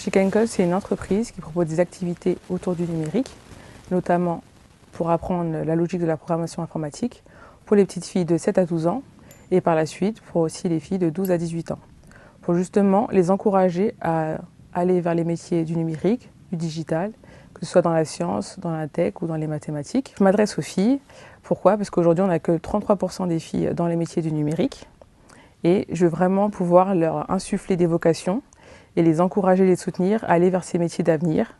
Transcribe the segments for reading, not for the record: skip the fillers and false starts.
Chicancole, c'est une entreprise qui propose des activités autour du numérique, notamment pour apprendre la logique de la programmation informatique pour les petites filles de 7 à 12 ans et par la suite pour aussi les filles de 12 à 18 ans, pour justement les encourager à aller vers les métiers du numérique, du digital, que ce soit dans la science, dans la tech ou dans les mathématiques. Je m'adresse aux filles. Pourquoi? Parce qu'aujourd'hui, on n'a que 33% des filles dans les métiers du numérique et je veux vraiment pouvoir leur insuffler des vocations et les encourager, les soutenir à aller vers ces métiers d'avenir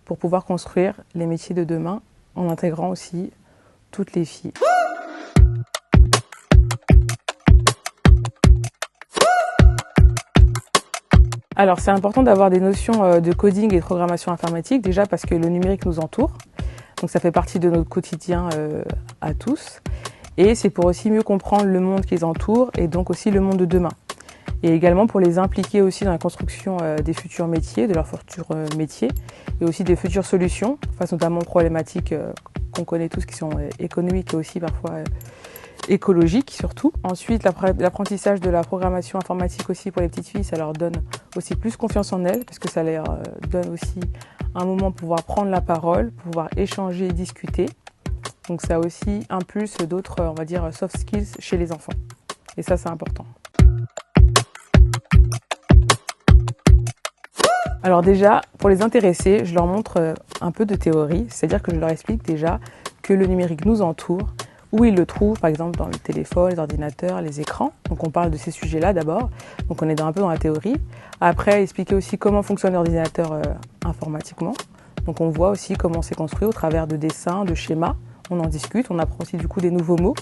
pour pouvoir construire les métiers de demain en intégrant aussi toutes les filles. Alors c'est important d'avoir des notions de coding et de programmation informatique, déjà parce que le numérique nous entoure, donc ça fait partie de notre quotidien à tous, et c'est pour aussi mieux comprendre le monde qui les entoure et donc aussi le monde de demain. Et également pour les impliquer aussi dans la construction des futurs métiers, de leurs futurs métiers, et aussi des futures solutions, face notamment aux problématiques qu'on connaît tous qui sont économiques et aussi parfois écologiques surtout. Ensuite, l'apprentissage de la programmation informatique aussi pour les petites filles, ça leur donne aussi plus confiance en elles, parce que ça leur donne aussi un moment pour pouvoir prendre la parole, pouvoir échanger et discuter. Donc ça aussi impulse d'autres, on va dire, soft skills chez les enfants. Et ça, c'est important. Alors déjà, pour les intéresser, je leur montre un peu de théorie, c'est-à-dire que je leur explique déjà que le numérique nous entoure, où ils le trouvent, par exemple dans le téléphone, les ordinateurs, les écrans. Donc on parle de ces sujets-là d'abord, donc on est un peu dans la théorie. Après, expliquer aussi comment fonctionne l'ordinateur informatiquement. Donc on voit aussi comment c'est construit au travers de dessins, de schémas. On en discute, on apprend aussi du coup des nouveaux mots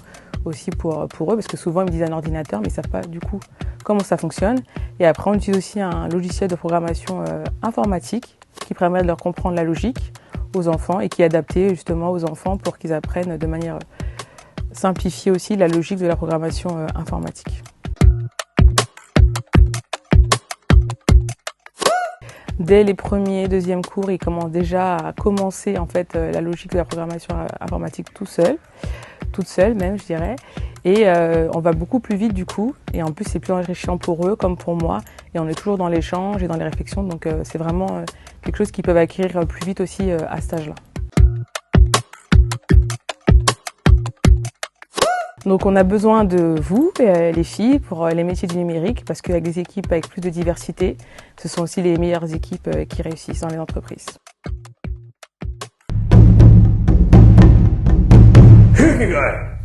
aussi pour eux, parce que souvent ils me disent un ordinateur, mais ils ne savent pas du coup comment ça fonctionne. Et après, on utilise aussi un logiciel de programmation informatique qui permet de leur comprendre la logique aux enfants et qui est adapté justement aux enfants pour qu'ils apprennent de manière simplifiée aussi la logique de la programmation informatique. Dès les premiers, deuxièmes cours, ils commencent déjà à commencer en fait la logique de la programmation informatique toute seule même, je dirais. Et on va beaucoup plus vite du coup, et en plus c'est plus enrichissant pour eux comme pour moi, et on est toujours dans l'échange et dans les réflexions, donc c'est vraiment quelque chose qu'ils peuvent acquérir plus vite aussi à cet âge-là. Donc on a besoin de vous, les filles, pour les métiers du numérique, parce qu'avec des équipes avec plus de diversité, ce sont aussi les meilleures équipes qui réussissent dans les entreprises. Here you go.